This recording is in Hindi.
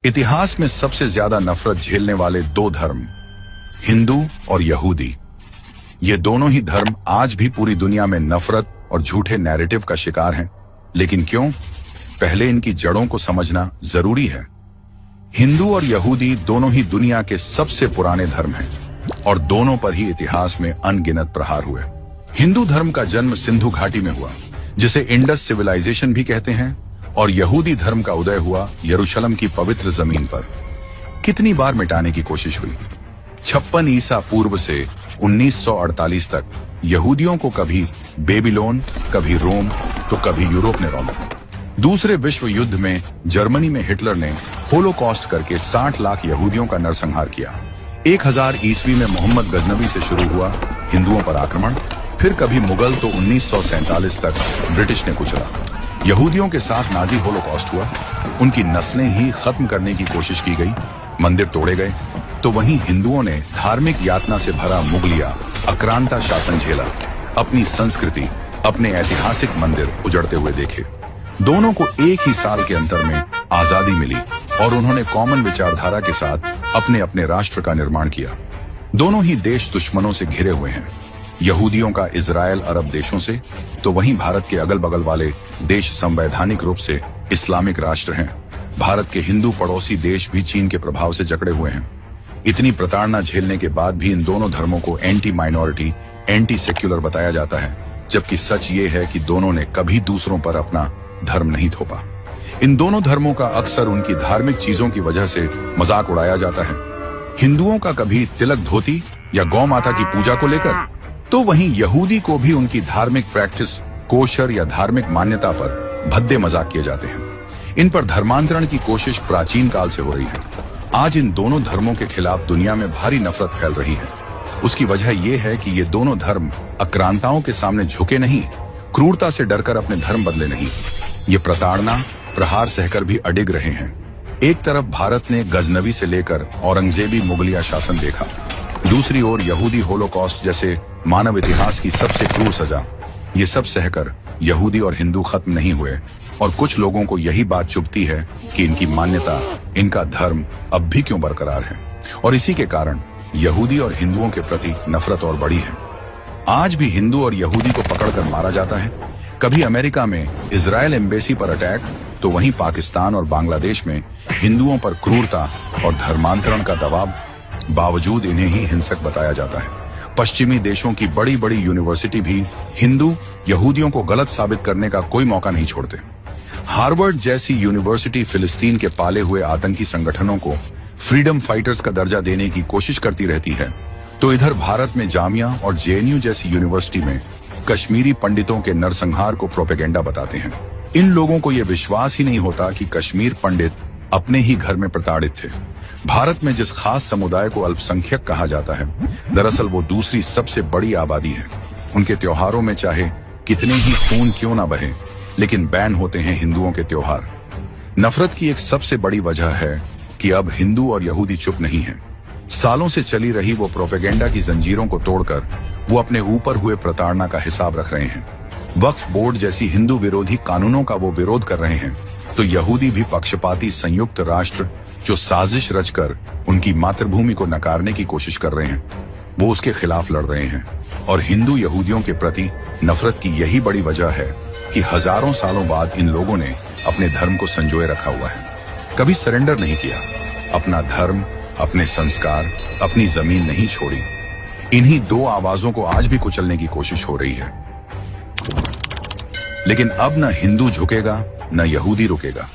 इतिहास में सबसे ज्यादा नफरत झेलने वाले दो धर्म, हिंदू और यहूदी। ये दोनों ही धर्म आज भी पूरी दुनिया में नफरत और झूठे नैरेटिव का शिकार हैं। लेकिन क्यों? पहले इनकी जड़ों को समझना जरूरी है। हिंदू और यहूदी दोनों ही दुनिया के सबसे पुराने धर्म हैं और दोनों पर ही इतिहास में अनगिनत प्रहार हुए। हिंदू धर्म का जन्म सिंधु घाटी में हुआ, जिसे इंडस सिविलाइजेशन भी कहते हैं, और यहूदी धर्म का उदय हुआ यरूशलेम की पवित्र जमीन पर। कितनी बार मिटाने की कोशिश हुई। 56 ईसा पूर्व से 1948 तक यहूदियों को कभी बेबीलोन, कभी रोम, तो कभी यूरोप ने रौंदा। दूसरे विश्व युद्ध में जर्मनी में हिटलर ने होलोकॉस्ट करके 60 लाख यहूदियों का नरसंहार किया। 1000 ईस्वी में मोहम्मद गजनवी से शुरू हुआ हिंदुओं पर आक्रमण, फिर कभी मुगल, तो 1947 तक ब्रिटिश ने कुचला। यहूदियों के साथ नाजी होलोकॉस्ट हुआ, उनकी नस्लें ही खत्म करने की कोशिश की गई, मंदिर तोड़े गए। तो वहीं हिंदुओं ने धार्मिक यातना से भरा मुगलिया आक्रांता शासन झेला, अपनी संस्कृति, अपने ऐतिहासिक मंदिर उजड़ते हुए देखे। दोनों को एक ही साल के अंतर में आजादी मिली और उन्होंने कॉमन विचारधारा के साथ अपने अपने राष्ट्र का निर्माण किया। दोनों ही देश दुश्मनों से घिरे हुए हैं, यहूदियों का इजराइल अरब देशों से, तो वहीं भारत के अगल बगल वाले देश संवैधानिक रूप से इस्लामिक राष्ट्र हैं। भारत के हिंदू पड़ोसी देश भी चीन के प्रभाव से जकड़े हुए हैं। इतनी प्रताड़ना झेलने के बाद भी इन दोनों धर्मों को एंटी माइनॉरिटी, एंटी सेक्युलर बताया जाता है, जबकि सच ये है कि दोनों ने कभी दूसरों पर अपना धर्म नहीं थोपा। इन दोनों धर्मों का अक्सर उनकी धार्मिक चीजों की वजह से मजाक उड़ाया जाता है। हिंदुओं का कभी तिलक धोती या गौ माता की पूजा को लेकर, तो वहीं यहूदी को भी उनकी धार्मिक प्रैक्टिस, कोशर या धार्मिक मान्यता पर भद्दे मजाक किए जाते हैं। इन पर धर्मांतरण की कोशिश प्राचीन काल से हो रही है। आज इन दोनों धर्मों के खिलाफ दुनिया में भारी नफरत फैल रही है। उसकी वजह यह है कि ये दोनों धर्म आक्रांताओं के सामने झुके नहीं, क्रूरता से डरकर अपने धर्म बदले नहीं। ये प्रताड़ना, प्रहार सहकर भी अडिग रहे हैं। एक तरफ भारत ने गजनवी से लेकर औरंगजेबी मुगलिया शासन देखा, दूसरी ओर यहूदी होलोकॉस्ट जैसे मानव इतिहास की सबसे क्रूर सजा। ये सब सहकर यहूदी और हिंदू खत्म नहीं हुए, और कुछ लोगों को यही बात चुभती है कि इनकी मान्यता, इनका धर्म अब भी क्यों बरकरार है, और इसी के कारण यहूदी और हिंदुओं के प्रति नफरत और बढ़ी है। आज भी हिंदू और यहूदी को पकड़कर मारा जाता है। कभी अमेरिका में इजराइल एम्बेसी पर अटैक, तो वहीं पाकिस्तान और बांग्लादेश में हिंदुओं पर क्रूरता और धर्मांतरण का दबाव, बावजूद इन्हें ही हिंसक बताया जाता है। पश्चिमी देशों की बड़ी बड़ी यूनिवर्सिटी भी हिंदू यहूदियों को गलत साबित करने का कोई मौका नहीं छोड़ते। हार्वर्ड जैसी यूनिवर्सिटी फिलिस्तीन के पाले हुए आतंकी संगठनों को फ्रीडम फाइटर्स का दर्जा देने की कोशिश करती रहती है, तो इधर भारत में जामिया और जेएनयू जैसी यूनिवर्सिटी में कश्मीरी पंडितों के नरसंहार को प्रोपेगेंडा बताते हैं। इन लोगों को यह विश्वास ही नहीं होता कि कश्मीर पंडित अपने ही घर में प्रताड़ित थे। भारत में जिस खास समुदाय को अल्पसंख्यक कहा जाता है, दरअसल वो दूसरी सबसे बड़ी आबादी है। उनके त्योहारों में चाहे कितने ही खून क्यों ना बहे, लेकिन बैन होते हैं हिंदुओं के त्योहार। नफरत की एक सबसे बड़ी वजह है कि अब हिंदू और यहूदी चुप नहीं हैं। सालों से चली रही वो प्रोपेगेंडा की जंजीरों को तोड़कर वो अपने ऊपर हुए प्रताड़ना का हिसाब रख रहे हैं। वक्फ बोर्ड जैसी हिंदू विरोधी कानूनों का वो विरोध कर रहे हैं, तो यहूदी भी पक्षपाती संयुक्त राष्ट्र जो साजिश रचकर उनकी मातृभूमि को नकारने की कोशिश कर रहे हैं, वो उसके खिलाफ लड़ रहे हैं। और हिंदू यहूदियों के प्रति नफरत की यही बड़ी वजह है कि हजारों सालों बाद इन लोगों ने अपने धर्म को संजोए रखा हुआ है, कभी सरेंडर नहीं किया। अपना धर्म, अपने संस्कार, अपनी जमीन नहीं छोड़ी। इन्हीं दो आवाजों को आज भी कुचलने की कोशिश हो रही है। लेकिन अब न हिंदू झुकेगा, न यहूदी रुकेगा।